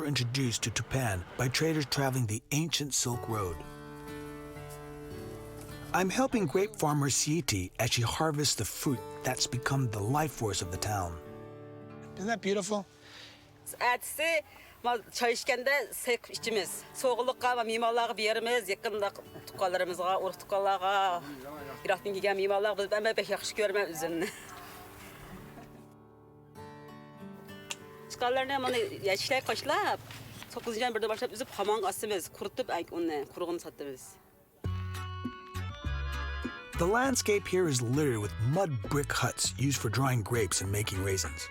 were introduced to Japan by traders traveling the ancient Silk Road. I'm helping grape farmer Sieti as she harvests the fruit that's become the life force of the town. Isn't that beautiful? Ertesi çay içkende sek içimiz. Soğuklukka mimarlığa berimiz, yakında tuqqanlarımızga, urug tuqqanlarga, Irak'tan kelgan mimarlar biz ben pek yaxshi görmem üzümni. Çıqqanlarni mana yashilay qoshlab, 9-birda boshlab üzüp hamon asimiz, quritib uni qurug'ini sotamiz. The landscape here is littered with mud brick huts used for drying grapes and making raisins.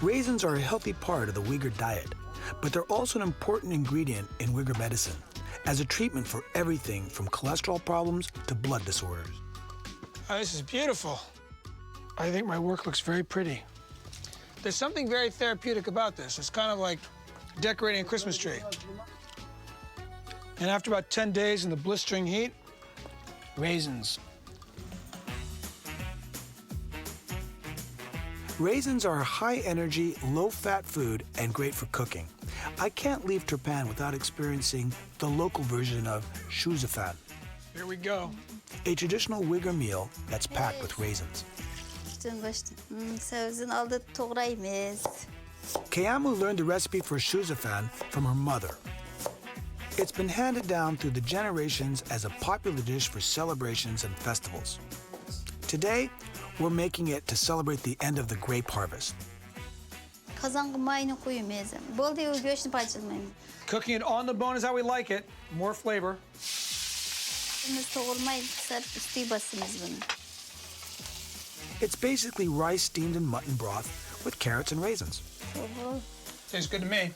Raisins are a healthy part of the Uyghur diet, but they're also an important ingredient in Uyghur medicine as a treatment for everything from cholesterol problems to blood disorders. Oh, this is beautiful. I think my work looks very pretty. There's something very therapeutic about this. It's kind of like decorating a Christmas tree. And after about 10 days in the blistering heat, raisins. Raisins are a high-energy, low-fat food and great for cooking. I can't leave Turpan without experiencing the local version of shuzafan, Here we go. a traditional Uyghur meal that's packed with raisins. Kayamu learned the recipe for shuzafan from her mother. It's been handed down through the generations as a popular dish for celebrations and festivals. Today, we're making it to celebrate the end of the grape harvest. Cooking it on the bone is how we like it. More flavor. It's basically rice steamed in mutton broth with carrots and raisins. Tastes good to me.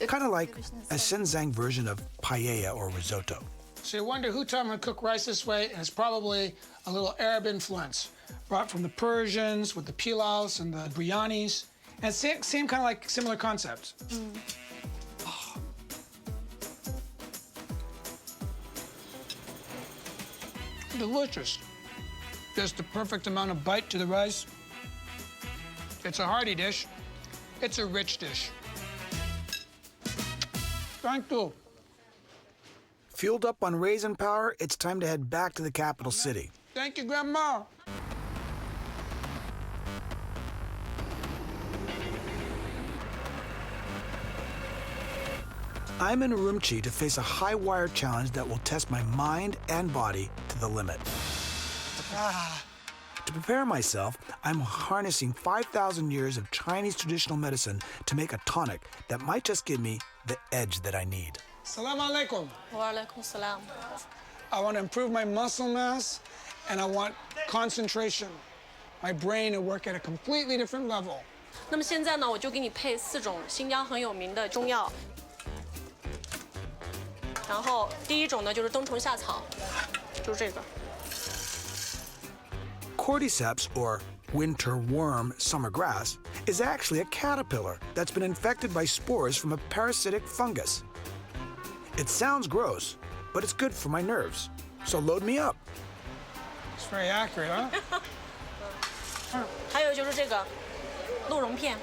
Kind of like a Xinjiang version of paella or risotto. So you wonder who taught me to cook rice this way, and it's probably a little Arab influence brought from the Persians with the pilaus and the biryanis. And same kind of like similar concepts. Oh. Delicious. Just the perfect amount of bite to the rice. It's a hearty dish. It's a rich dish. Thank you. Fueled up on raisin power, it's time to head back to the capital city. Thank you, Grandma. I'm in Urumqi to face a high-wire challenge that will test my mind and body to the limit. To prepare myself, I'm harnessing 5,000 years of Chinese traditional medicine to make a tonic that might just give me the edge that I need. Assalamu alaikum. Wa alaikum salam. I want to improve my muscle mass, and I want concentration. My brain will work at a completely different level. 那么现在呢，我就给你配4种新疆很有名的中药。然后第一种呢就是冬虫夏草，就是这个。Cordyceps, or winter worm summer grass, is actually a caterpillar that's been infected by spores from a parasitic fungus. It sounds gross, but it's good for my nerves. So load me up. It's very accurate, huh? 还有就是这个鹿茸片。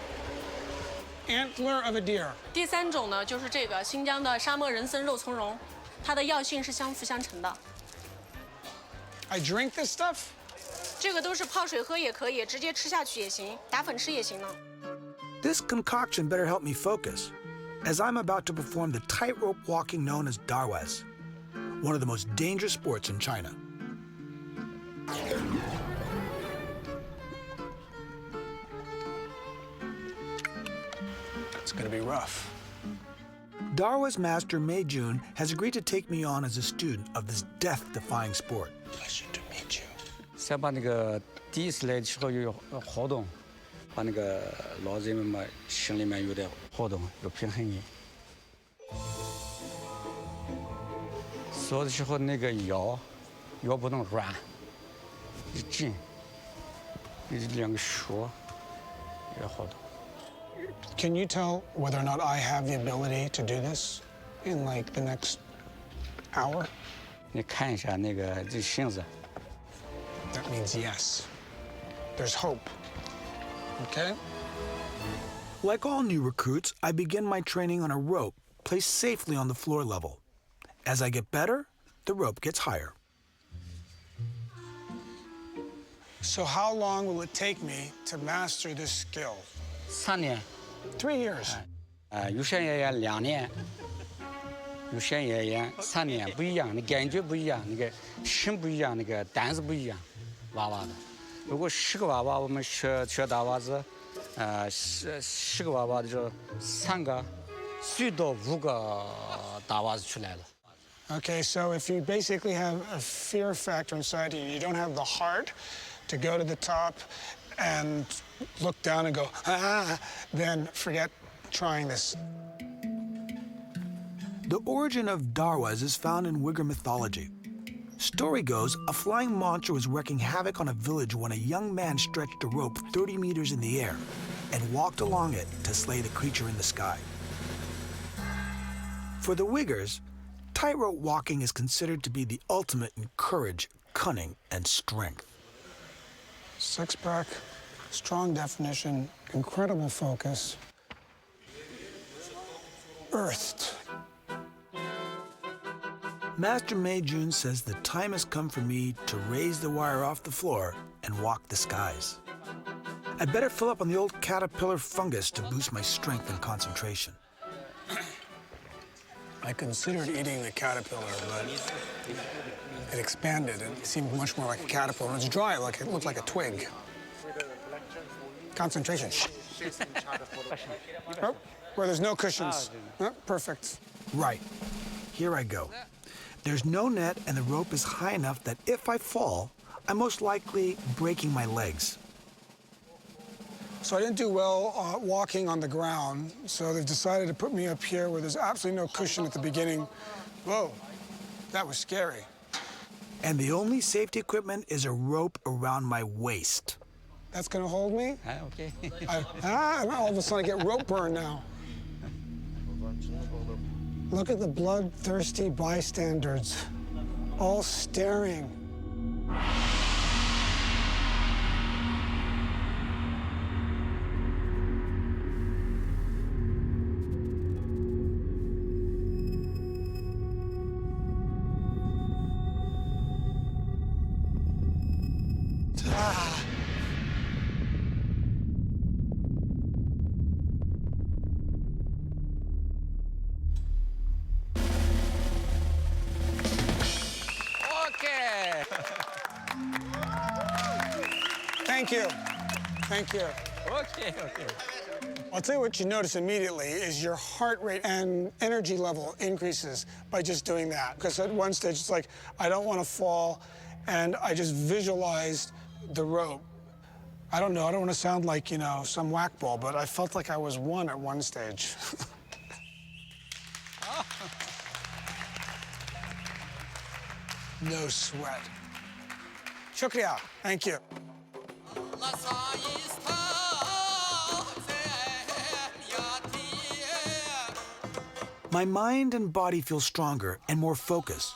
Antler of a deer. 第3种呢就是这个新疆的沙漠人参肉苁蓉，它的药性是相辅相成的。I drink this stuff? 这个都是泡水喝也可以，直接吃下去也行，打粉吃也行呢。 This concoction better help me focus, as I'm about to perform the tightrope walking known as darwaz, one of the most dangerous sports in China. It's gonna be rough. Darwa's master, Mei Jun, has agreed to take me on as a student of this death-defying sport. Pleasure to meet you. 想把那个第一次来的时候有活动，把那个老人们嘛心里面有点活动，有平衡感。说的时候那个腰不能软，一紧，两个手也活动。 Can you tell whether or not I have the ability to do this in like the next hour? 你看一下那个这性子。 That means yes. There's hope. Okay? Like all new recruits, I begin my training on a rope placed safely on the floor level. As I get better, the rope gets higher. So how long will it take me to master this skill? 3年， 3 years. 有些演员2年，有些演员3年，不一样，那感觉不一样，那个声不一样，那个担子不一样，娃娃的。如果10个娃娃，我们学大娃子，10个娃娃的时候3个，最多5个大娃子出来了。 Okay, so if you basically have a fear factor inside you, you don't have the heart to go to the top and look down and go, ah, then forget trying this. The origin of Darwas is found in Uyghur mythology. Story goes, a flying monster was wreaking havoc on a village when a young man stretched a rope 30 meters in the air and walked along it to slay the creature in the sky. For the Uyghurs, tightrope walking is considered to be the ultimate in courage, cunning, and strength. Six-pack, strong definition, incredible focus. Earthed. Master Mei Jun says the time has come for me to raise the wire off the floor and walk the skies. I'd better fill up on the old caterpillar fungus to boost my strength and concentration. I considered eating the caterpillar, but it expanded and it seemed much more like a caterpillar. When it's dry, like it looked like a twig. Concentration. Oh, where there's no cushions. Oh, perfect. Right. Here I go. There's no net and the rope is high enough that if I fall, I'm most likely breaking my legs. So I didn't do well walking on the ground, so they've decided to put me up here where there's absolutely no cushion at the beginning. Whoa, that was scary. And the only safety equipment is a rope around my waist. That's gonna hold me? Okay. All of a sudden I get rope burn now. Look at the bloodthirsty bystanders, all staring. Okay. Thank you. Thank you. Okay. I'll tell you what you notice immediately is your heart rate and energy level increases by just doing that. Because at one stage, it's like, I don't want to fall, and I just visualized the rope. I don't know, I don't want to sound like, you know, some whack-ball, but I felt like I was one at one stage. No sweat. Shukriya. Thank you. My mind and body feel stronger and more focused,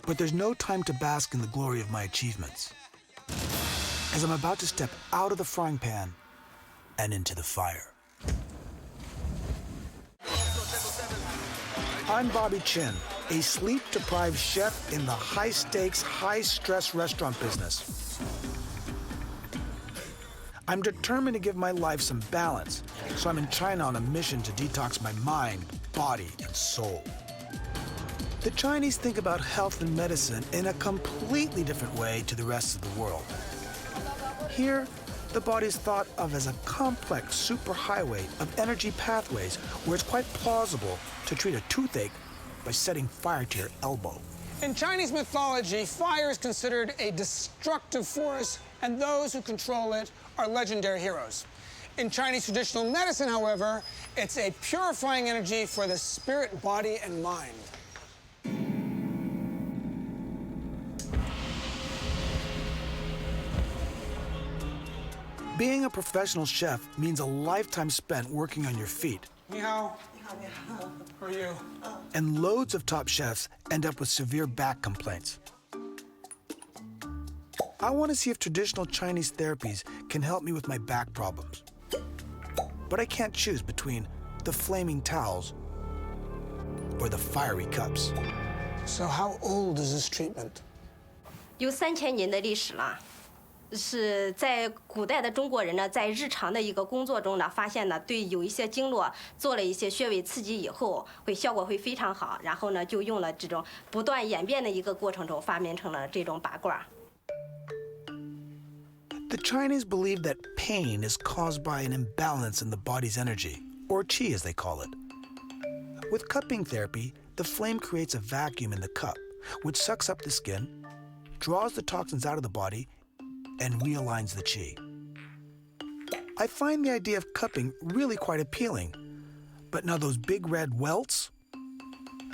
but there's no time to bask in the glory of my achievements. As I'm about to step out of the frying pan and into the fire. I'm Bobby Chin, a sleep-deprived chef in the high-stakes, high-stress restaurant business. I'm determined to give my life some balance, so I'm in China on a mission to detox my mind, body, and soul. The Chinese think about health and medicine in a completely different way to the rest of the world. Here, the body is thought of as a complex superhighway of energy pathways where it's quite plausible to treat a toothache by setting fire to your elbow. In Chinese mythology, fire is considered a destructive force, and those who control it are legendary heroes. In Chinese traditional medicine, however, it's a purifying energy for the spirit, body, and mind. Being a professional chef means a lifetime spent working on your feet. Ni hao. How are you? And loads of top chefs end up with severe back complaints. I want to see if traditional Chinese therapies can help me with my back problems. but I can't choose between the flaming towels or the fiery cups. So how old is this treatment? 有3000年的历史了，是在古代的中国人呢，在日常的一个工作中呢，发现呢，对有一些经络做了一些穴位刺激以后，效果会非常好。然后呢，就用了这种不断演变的一个过程中，发明成了这种拔罐。The Chinese believe that pain is caused by an imbalance in the body's energy, or qi as they call it. With cupping therapy, the flame creates a vacuum in the cup, which sucks up the skin, draws the toxins out of the body, and realigns the qi. I find the idea of cupping really quite appealing, but now those big red welts,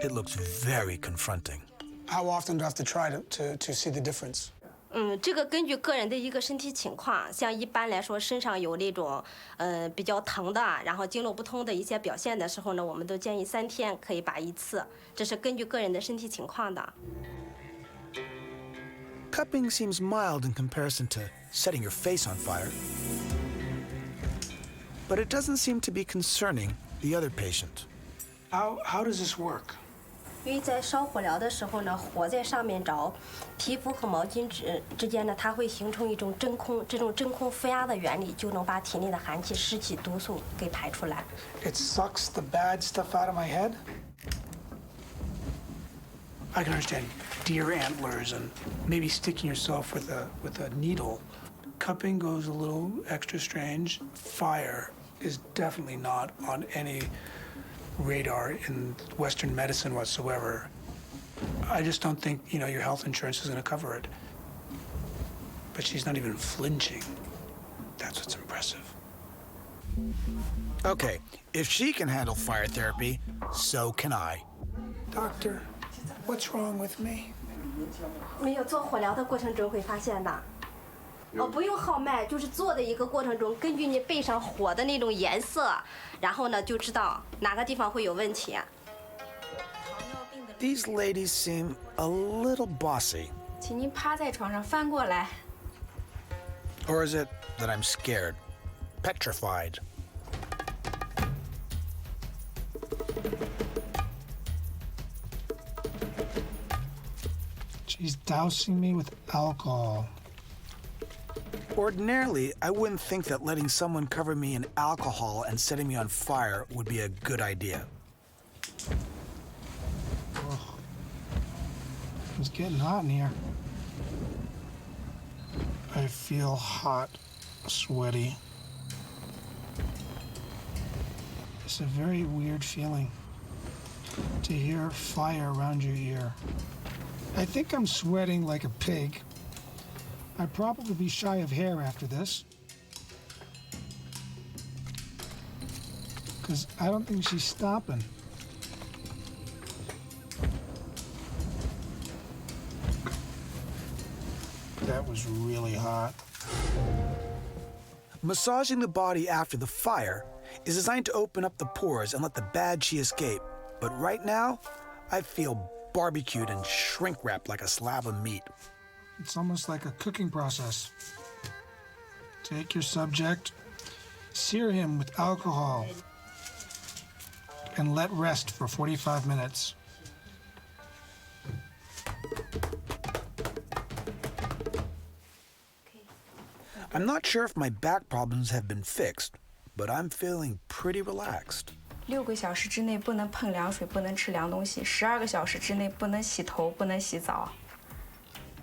it looks very confronting. How often do I have to try to see the difference? 这个根据个人的一个身体情况，像一般来说身上有那种比较疼的，然后经络不通的一些表现的时候呢，我们都建议3天可以拔一次，这是根据个人的身体情况的。Cupping seems mild in comparison to setting your face on fire, but it doesn't seem to be concerning the other patient. How does this work? 因为在烧火疗的时候呢，火在上面着，皮肤和毛巾纸之间呢，它会形成一种真空，这种真空负压的原理就能把体内的寒气、湿气、毒素给排出来。It sucks the bad stuff out of my head? I can understand deer antlers and maybe sticking yourself with a needle. Cupping goes a little extra strange. Fire is definitely not on any radar in Western medicine whatsoever. I just don't think, your health insurance is going to cover it. But she's not even flinching. That's what's impressive. Okay, if she can handle fire therapy, so can I. Doctor, what's wrong with me? 没有做火疗的过程中会发现的。不用号脉，就是做的一个过程中，根据你背上火的那种颜色，然后呢就知道哪个地方会有问题。These ladies seem a little bossy. 请您趴在床上翻过来。 Or is it that I'm scared, petrified? She's dousing me with alcohol. Ordinarily, I wouldn't think that letting someone cover me in alcohol and setting me on fire would be a good idea. It's getting hot in here. I feel hot, sweaty. It's a very weird feeling to hear fire around your ear. I think I'm sweating like a pig. I'd probably be shy of hair after this. Because I don't think she's stopping. That was really hot. Massaging the body after the fire is designed to open up the pores and let the bad chi escape. But right now, I feel barbecued and shrink wrapped like a slab of meat. It's almost like a cooking process. Take your subject, sear him with alcohol, and let rest for 45 minutes. I'm not sure if my back problems have been fixed, but I'm feeling pretty relaxed. 6个小时之内不能碰凉水，不能吃凉东西。12个小时之内不能洗头，不能洗澡。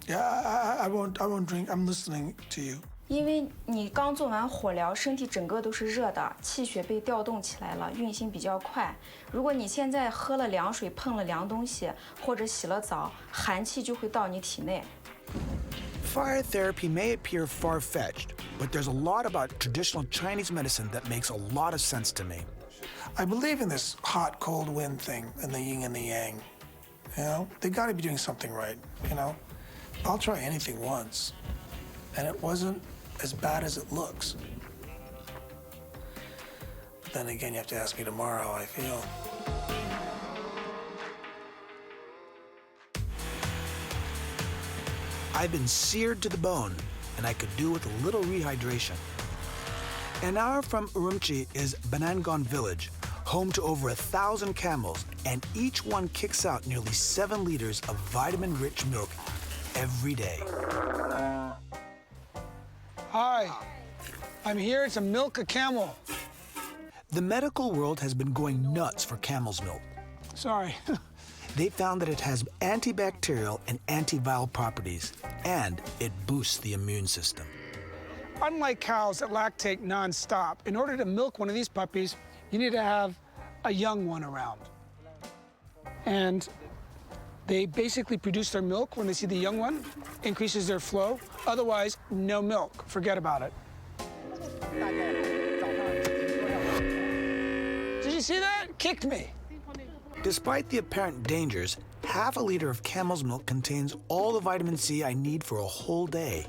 Yeah, I won't drink. I'm listening to you. 因为你刚做完火疗，身体整个都是热的，气血被调动起来了，运行比较快。如果你现在喝了凉水、碰了凉东西，或者洗了澡，寒气就会到你体内。 Fire therapy may appear far-fetched, but there's a lot about traditional Chinese medicine that makes a lot of sense to me. I believe in this hot, cold wind thing and the yin and the yang. They got to be doing something right. I'll try anything once, and it wasn't as bad as it looks. But then again, you have to ask me tomorrow how I feel. I've been seared to the bone, and I could do with a little rehydration. An hour from Urumqi is Banangon village, home to over 1,000 camels, and each one kicks out nearly 7 liters of vitamin-rich milk every day. Hi, I'm here to milk a camel. The medical world has been going nuts for camel's milk. Sorry. They found that it has antibacterial and antiviral properties, and it boosts the immune system. Unlike cows that lactate nonstop, in order to milk one of these puppies, you need to have a young one around. And they basically produce their milk when they see the young one, increases their flow. Otherwise, no milk. Forget about it. Did you see that? Kicked me. Despite the apparent dangers, half a liter of camel's milk contains all the vitamin C I need for a whole day.